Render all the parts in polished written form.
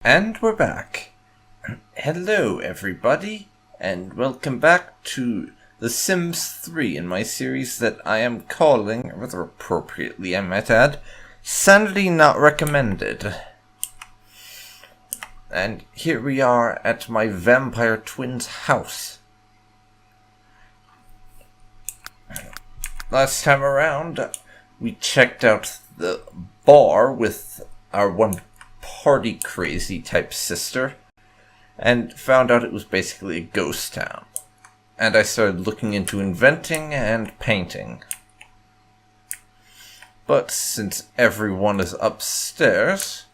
And we're back. Hello everybody, and welcome back to The Sims 3 in my series that I am calling, rather appropriately I might add, Sanity Not Recommended. And here we are at my vampire twin's house. Last time around, we checked out the bar with our one party crazy type sister and found out it was basically a ghost town. And I started looking into inventing and painting. But since everyone is upstairs,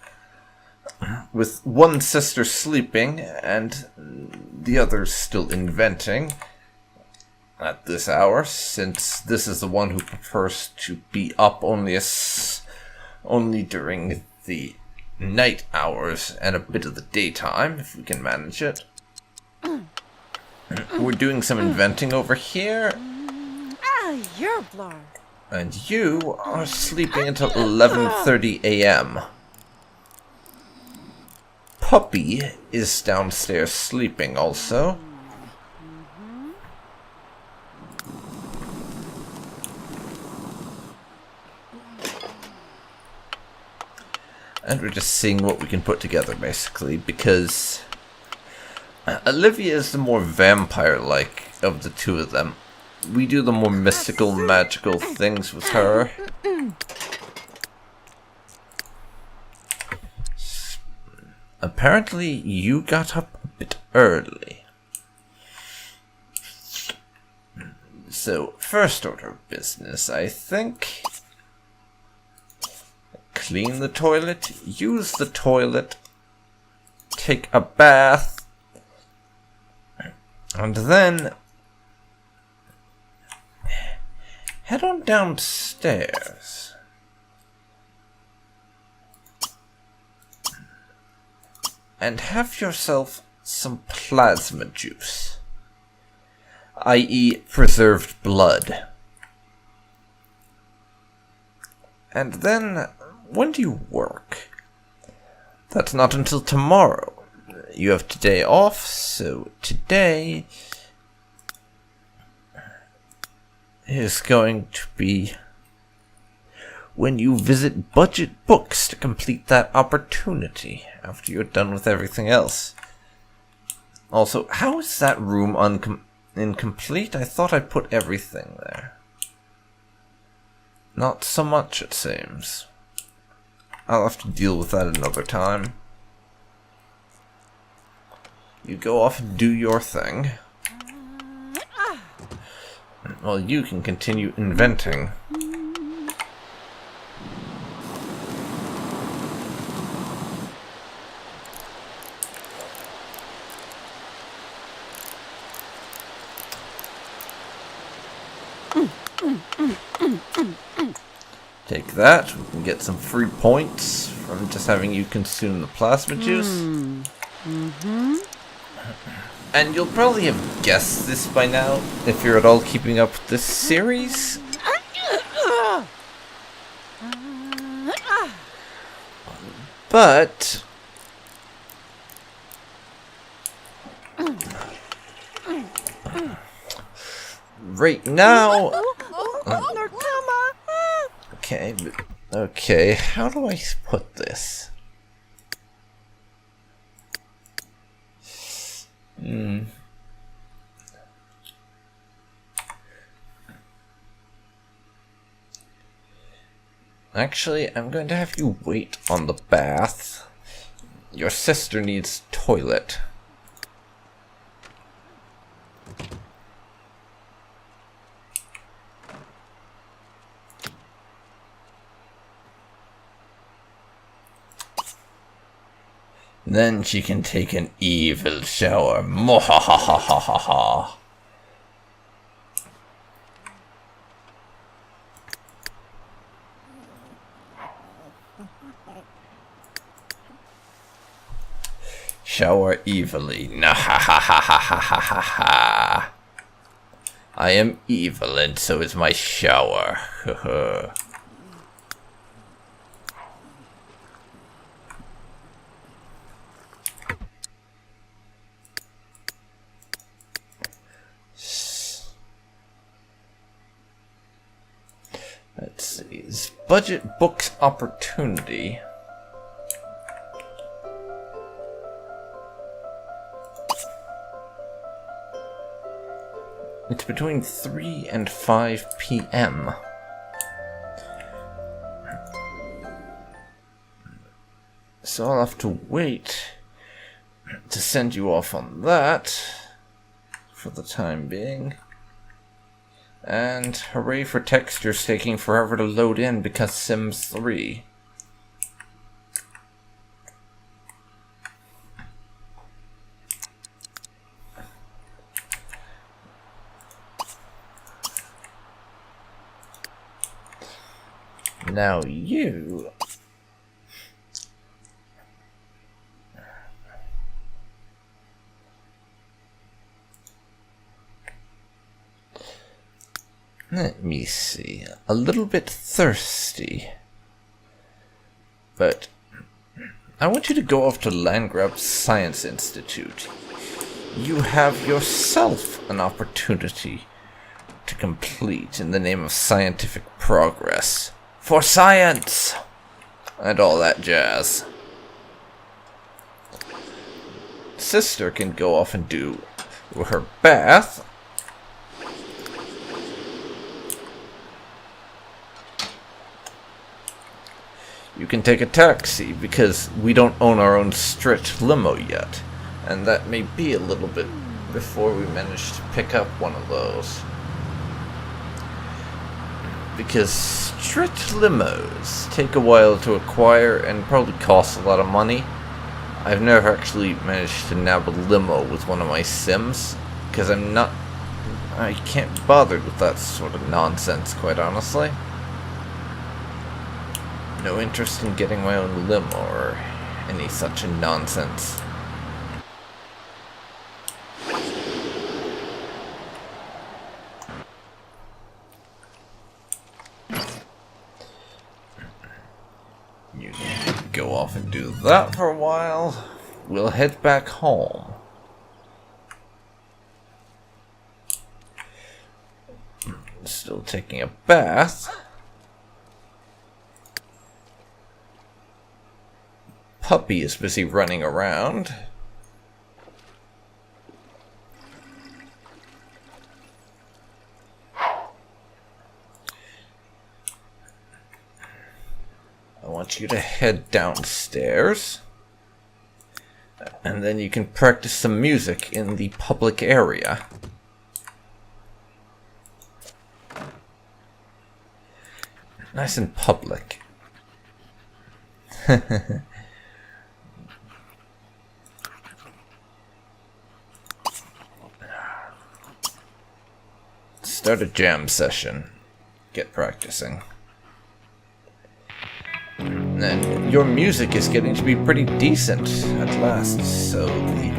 with one sister sleeping and the others still inventing at this hour, since this is the one who prefers to be up only during the night hours and a bit of the daytime, if we can manage it. We're doing some inventing over here. You're blur. And you are sleeping until 11:30 a.m. Puppy is downstairs sleeping also. And we're just seeing what we can put together, basically, because Olivia is the more vampire-like of the two of them. We do the more mystical, magical things with her. Apparently, you got up a bit early. So, first order of business, I think. Clean the toilet, use the toilet, take a bath, and then head on downstairs. And have yourself some plasma juice, i.e. preserved blood. And then, when do you work? That's not until tomorrow. You have today off, so today is going to be when you visit Budget Books to complete that opportunity after you're done with everything else. Also, how is that room incomplete? I thought I put everything there. Not so much, it seems. I'll have to deal with that another time. You go off and do your thing. Well, you can continue inventing. Take that. We can get some free points from just having you consume the plasma juice. And you'll probably have guessed this by now, if you're at all keeping up with this series. But right now, okay, how do I put this? Actually, I'm going to have you wait on the bath. Your sister needs toilet. Then she can take an evil shower. Mwahahahahaha. Shower evilly. Nahahahahahaha. I am evil, and so is my shower. Let's see. Is budget books opportunity? It's between 3 and 5 p.m. So I'll have to wait to send you off on that for the time being. And hooray for textures taking forever to load in because Sims 3. Now you... Let me see. A little bit thirsty. But I want you to go off to Landgrab Science Institute. You have yourself an opportunity to complete in the name of scientific progress. For science! And all that jazz. Sister can go off and do her bath. You can take a taxi because we don't own our own stretch limo yet. And that may be a little bit before we manage to pick up one of those. Because stretch limos take a while to acquire and probably cost a lot of money. I've never actually managed to nab a limo with one of my Sims, because I can't be bothered with that sort of nonsense, quite honestly. No interest in getting my own limo or any such nonsense. You go off and do that for a while. We'll head back home. Still taking a bath. Puppy is busy running around. I want you to head downstairs. And then you can practice some music in the public area. Nice and public. Start a jam session. Get practicing. And your music is getting to be pretty decent at last, so the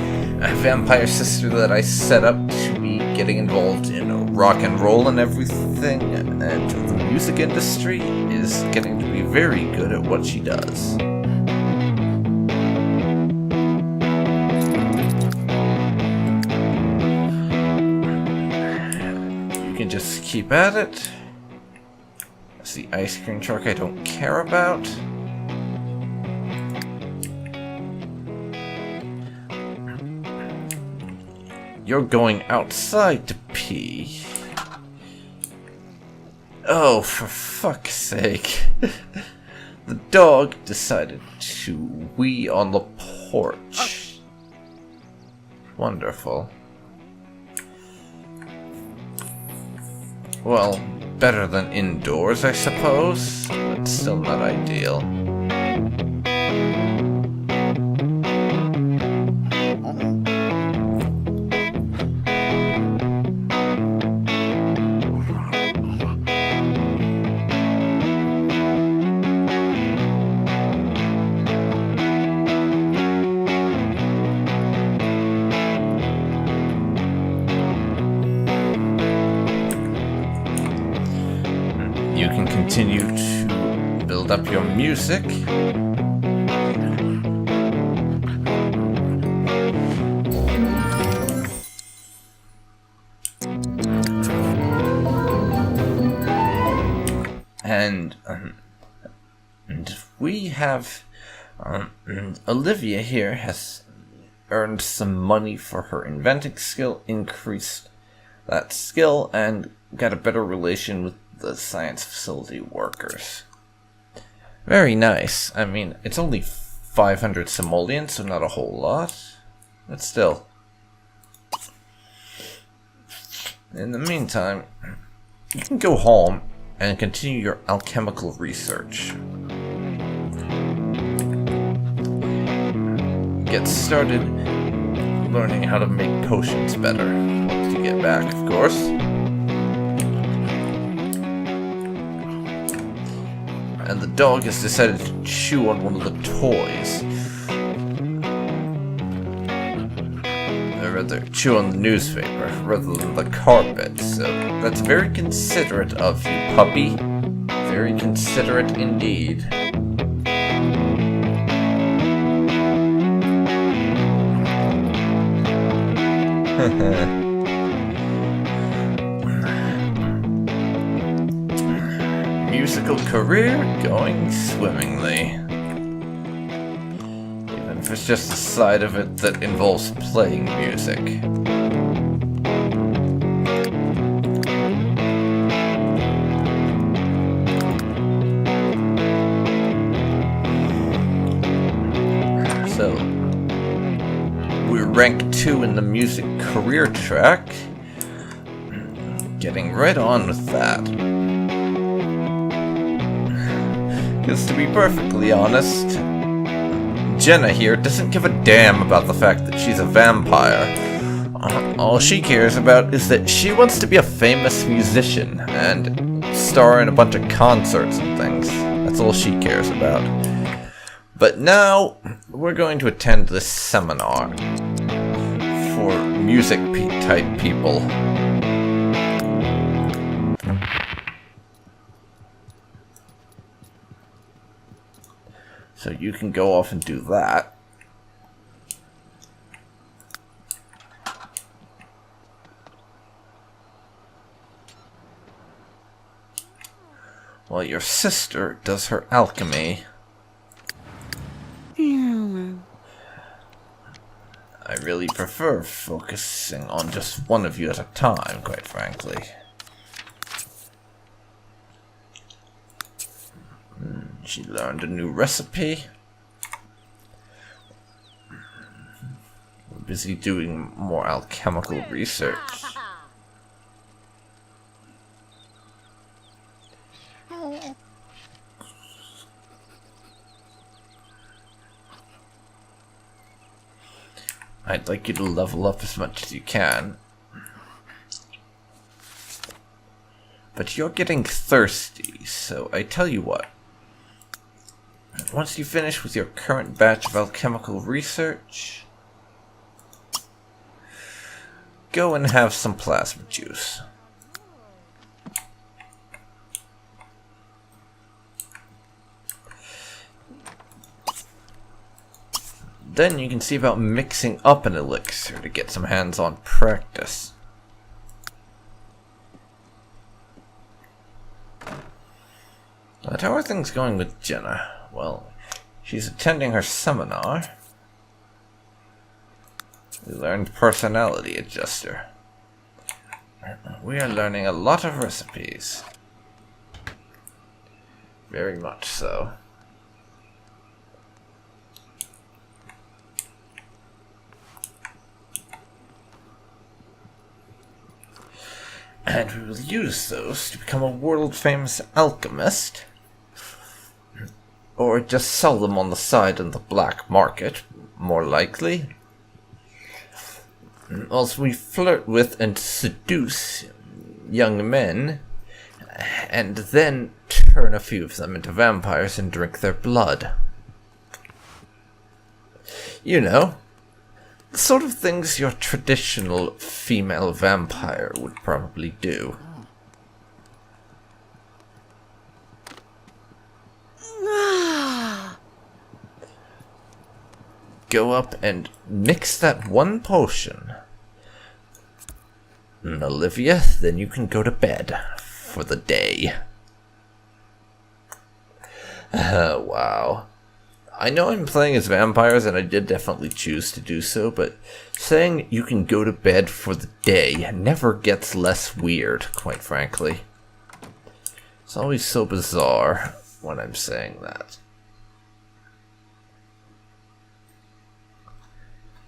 vampire sister that I set up to be getting involved in rock and roll and everything, and the music industry is getting to be very good at what she does. You can just keep at it. That's the ice cream truck I don't care about. You're going outside to pee. Oh, for fuck's sake. The dog decided to wee on the porch. Wonderful. Well, better than indoors, I suppose, but still not ideal. you can continue to build up your music. And we have Olivia here has earned some money for her inventing skill, increased that skill, and got a better relation with the science facility workers. Very nice. I mean, it's only 500 simoleons, so not a whole lot, but still. In the meantime, you can go home and continue your alchemical research. Get started learning how to make potions better once you get back, of course. And the dog has decided to chew on one of the toys. Or rather, chew on the newspaper rather than the carpet, so that's very considerate of you, puppy. Very considerate indeed. Musical career going swimmingly. Even if it's just a side of it that involves playing music. So, we're rank 2 in the music career track. Getting right on with that. Because to be perfectly honest, Jenna here doesn't give a damn about the fact that she's a vampire. All she cares about is that she wants to be a famous musician and star in a bunch of concerts and things. That's all she cares about. But now, we're going to attend this seminar for music type people. So you can go off and do that. While your sister does her alchemy. I really prefer focusing on just one of you at a time, quite frankly. She learned a new recipe. We're busy doing more alchemical research. I'd like you to level up as much as you can. But you're getting thirsty, so I tell you what. Once you finish with your current batch of alchemical research, go and have some plasma juice. Then you can see about mixing up an elixir to get some hands-on practice. But how are things going with Jenna? Well, she's attending her seminar. We learned personality adjuster. We are learning a lot of recipes. Very much so. And we will use those to become a world-famous alchemist. Or just sell them on the side in the black market, more likely. Also, we flirt with and seduce young men, and then turn a few of them into vampires and drink their blood. You know, the sort of things your traditional female vampire would probably do. go up and mix that one potion. And Olivia, then you can go to bed for the day. Wow. I know I'm playing as vampires, and I did definitely choose to do so, but saying you can go to bed for the day never gets less weird, quite frankly. It's always so bizarre when I'm saying that.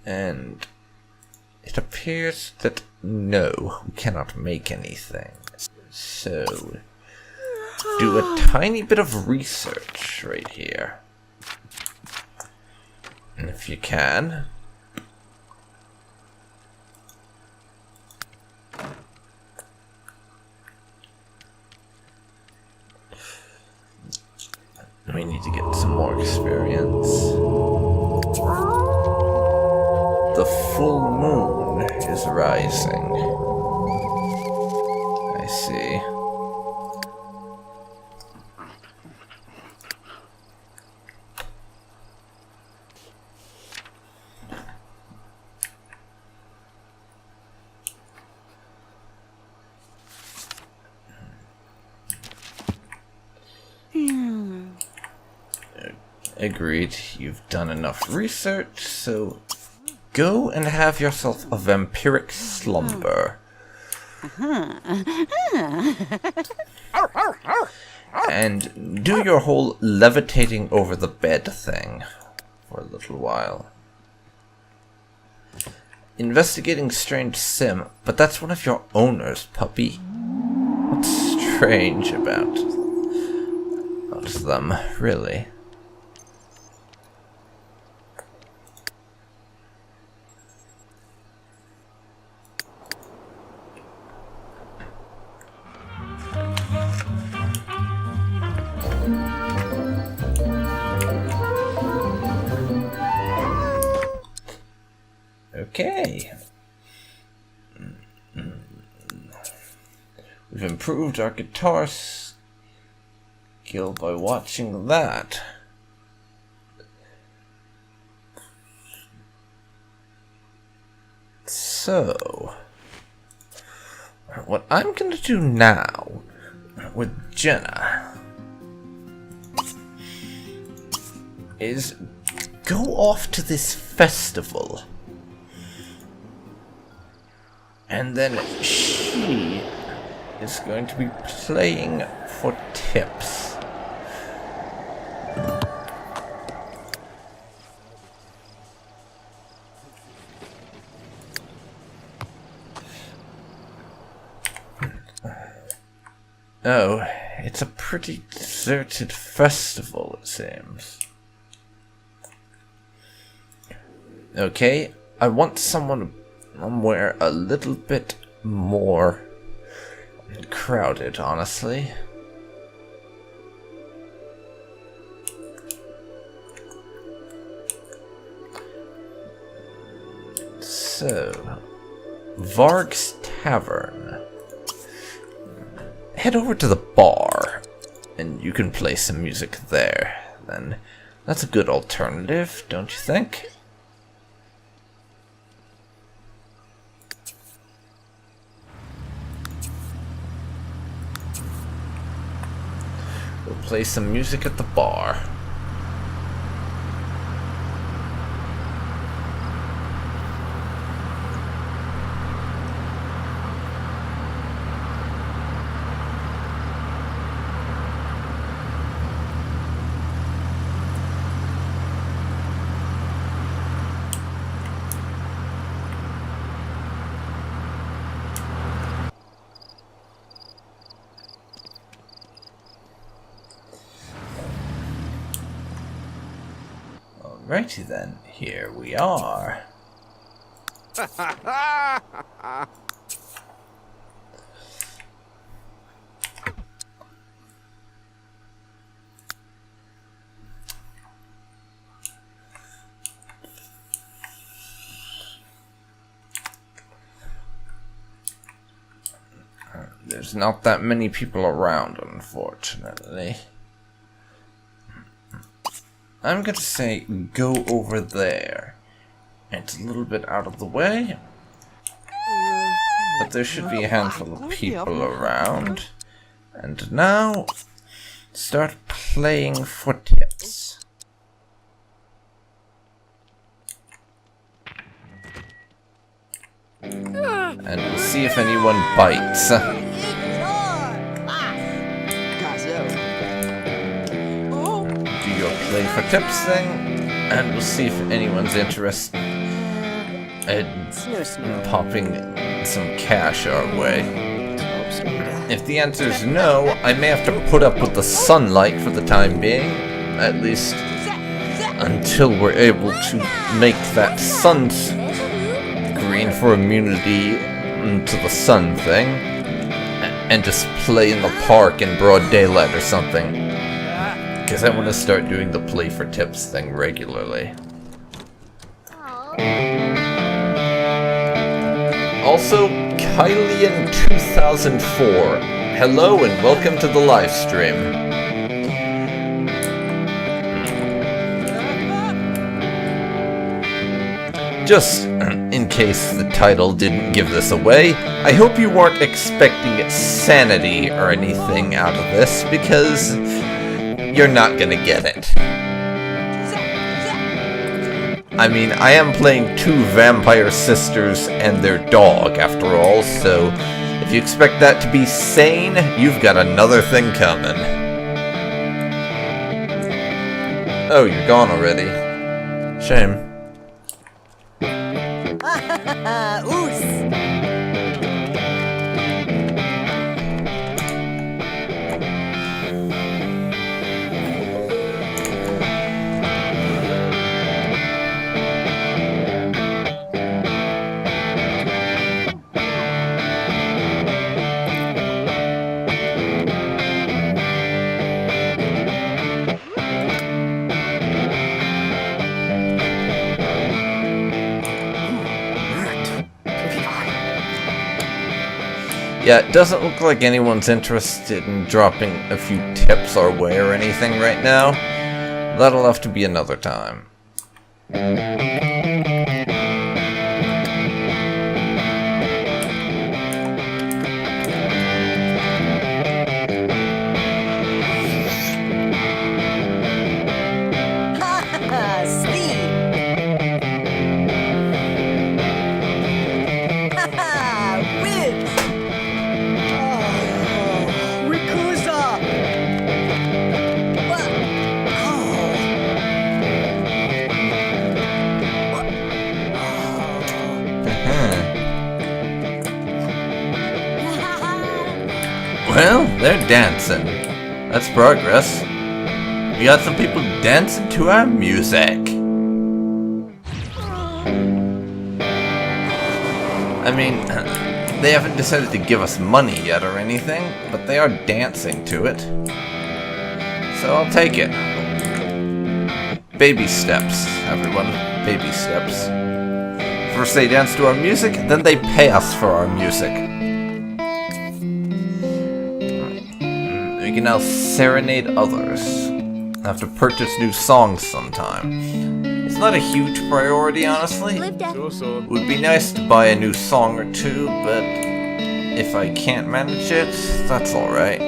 And it appears that no, we cannot make anything. So, do a tiny bit of research right here. And if you can, we need to get some more experience. The full moon is rising. I see. Agreed. You've done enough research, so go and have yourself a vampiric slumber. And do your whole levitating over the bed thing for a little while. Investigating strange sim, but that's one of your owners, puppy. What's strange about them, really? Okay. We've improved our guitar skill by watching that. So, what I'm going to do now with Jenna is go off to this festival. And then she is going to be playing for tips. Oh, it's a pretty deserted festival, it seems. Okay, I want somewhere a little bit more crowded, honestly. So, Varg's Tavern. Head over to the bar, and you can play some music there. Then, that's a good alternative, don't you think? We'll play some music at the bar. Alrighty then, here we are. There's not that many people around, unfortunately. I'm gonna say go over there. It's a little bit out of the way, but there should be a handful of people around. And now, start playing for tips. And we'll see if anyone bites. Do your play for tips thing, and we'll see if anyone's interested in popping some cash our way. If the answer is no, I may have to put up with the sunlight for the time being, at least until we're able to make that sun green for immunity to the sun thing, and just play in the park in broad daylight or something. Because I want to start doing the play for tips thing regularly. Also, Kylian2004, hello and welcome to the live stream. Just in case the title didn't give this away, I hope you weren't expecting Sanity or anything out of this, because you're not gonna get it. I mean, I am playing 2 vampire sisters and their dog, after all, so if you expect that to be sane, you've got another thing coming. Oh, you're gone already. Shame. Yeah, it doesn't look like anyone's interested in dropping a few tips our way or anything right now. That'll have to be another time. Well, they're dancing. That's progress. We got some people dancing to our music. I mean, they haven't decided to give us money yet or anything, but they are dancing to it. So I'll take it. Baby steps, everyone. Baby steps. First they dance to our music, then they pay us for our music. We can now serenade others. I have to purchase new songs sometime. It's not a huge priority, honestly. It would be nice to buy a new song or two, but if I can't manage it, that's alright.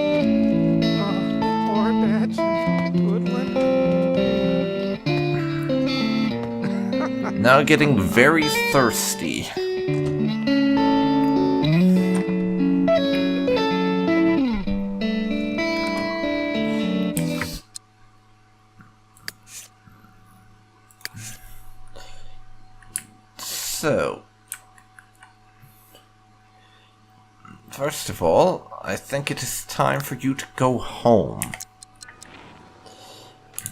Now getting very thirsty. So, first of all, I think it is time for you to go home.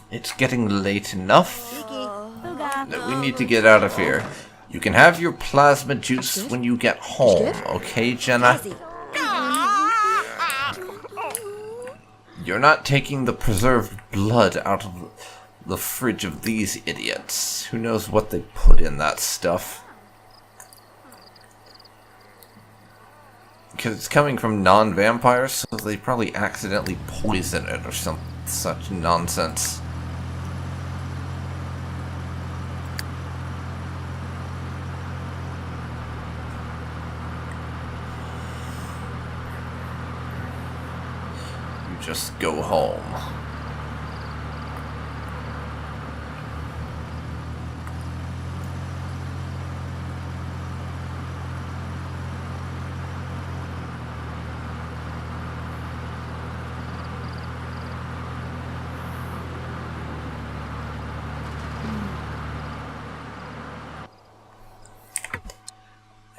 It's getting late enough that we need to get out of here. You can have your plasma juice when you get home, okay, Jenna? You're not taking the preserved blood out of the fridge of these idiots. Who knows what they put in that stuff? Because it's coming from non-vampires, so they probably accidentally poison it or some such nonsense. just go home.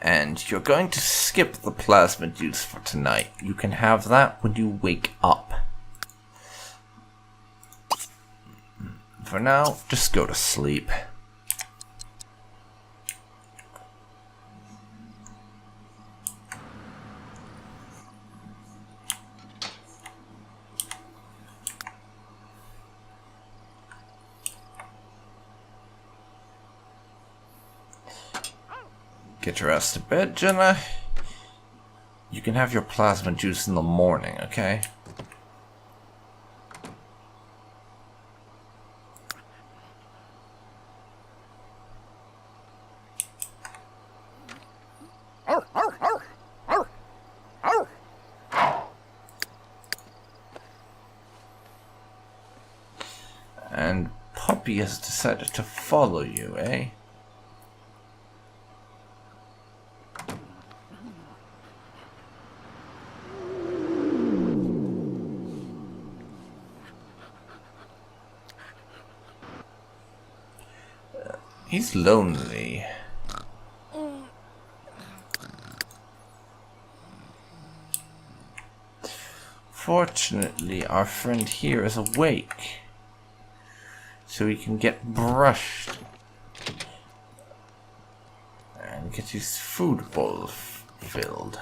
And you're going to skip the plasma juice for tonight. You can have that when you wake up. For now, just go to sleep. Get your ass to bed, Jenna. You can have your plasma juice in the morning, okay? And Puppy has decided to follow you, eh? He's lonely. Fortunately, our friend here is awake, so he can get brushed and get his food bowl filled.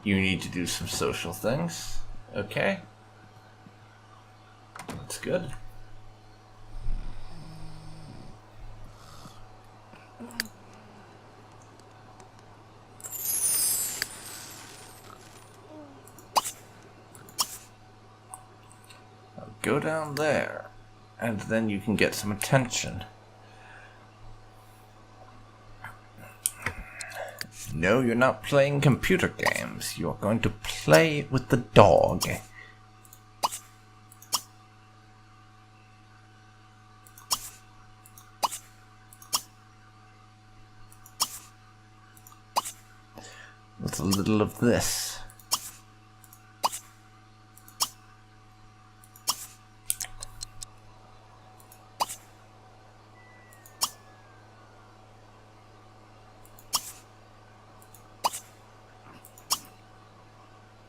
You need to do some social things, okay? That's good. Now go down there, and then you can get some attention. No, you're not playing computer games. You're going to play with the dog. With a little of this.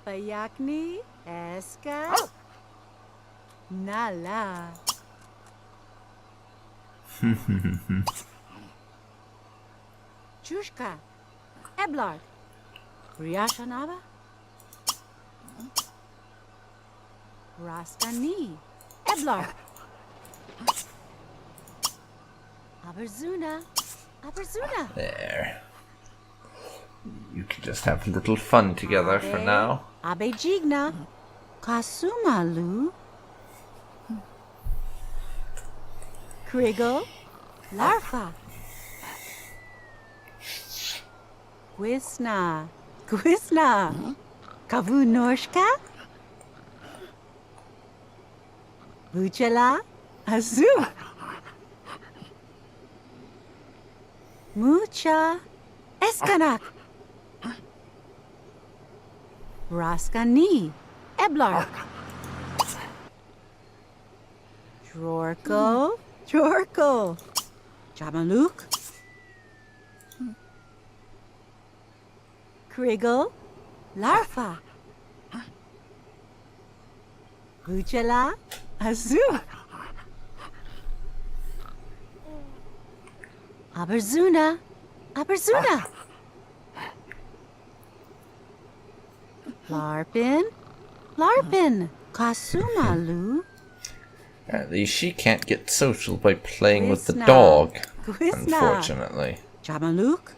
Bayakni, Eska, Nala. Chushka, Eblard, Riashanava, Raskani, Eblard, Aberzuna, Aberzuna. There. You can just have a little fun together for now. Abejigna, Kasumalu, Krigo, Larfa, Gwisna, Gwisna, Kavunorshka, Buchala, Azu, Mucha, Eskanak, Raskani, Eblar, Drorko, Drorko, Jamaluk, Krigo, Larfa, Buchala, Azu, Aberzuna, Aberzuna, Larpin, Larpin, Kasumalu. At least she can't get social by playing with the Gwisna. dog, Gwisna. unfortunately. Jamaluk,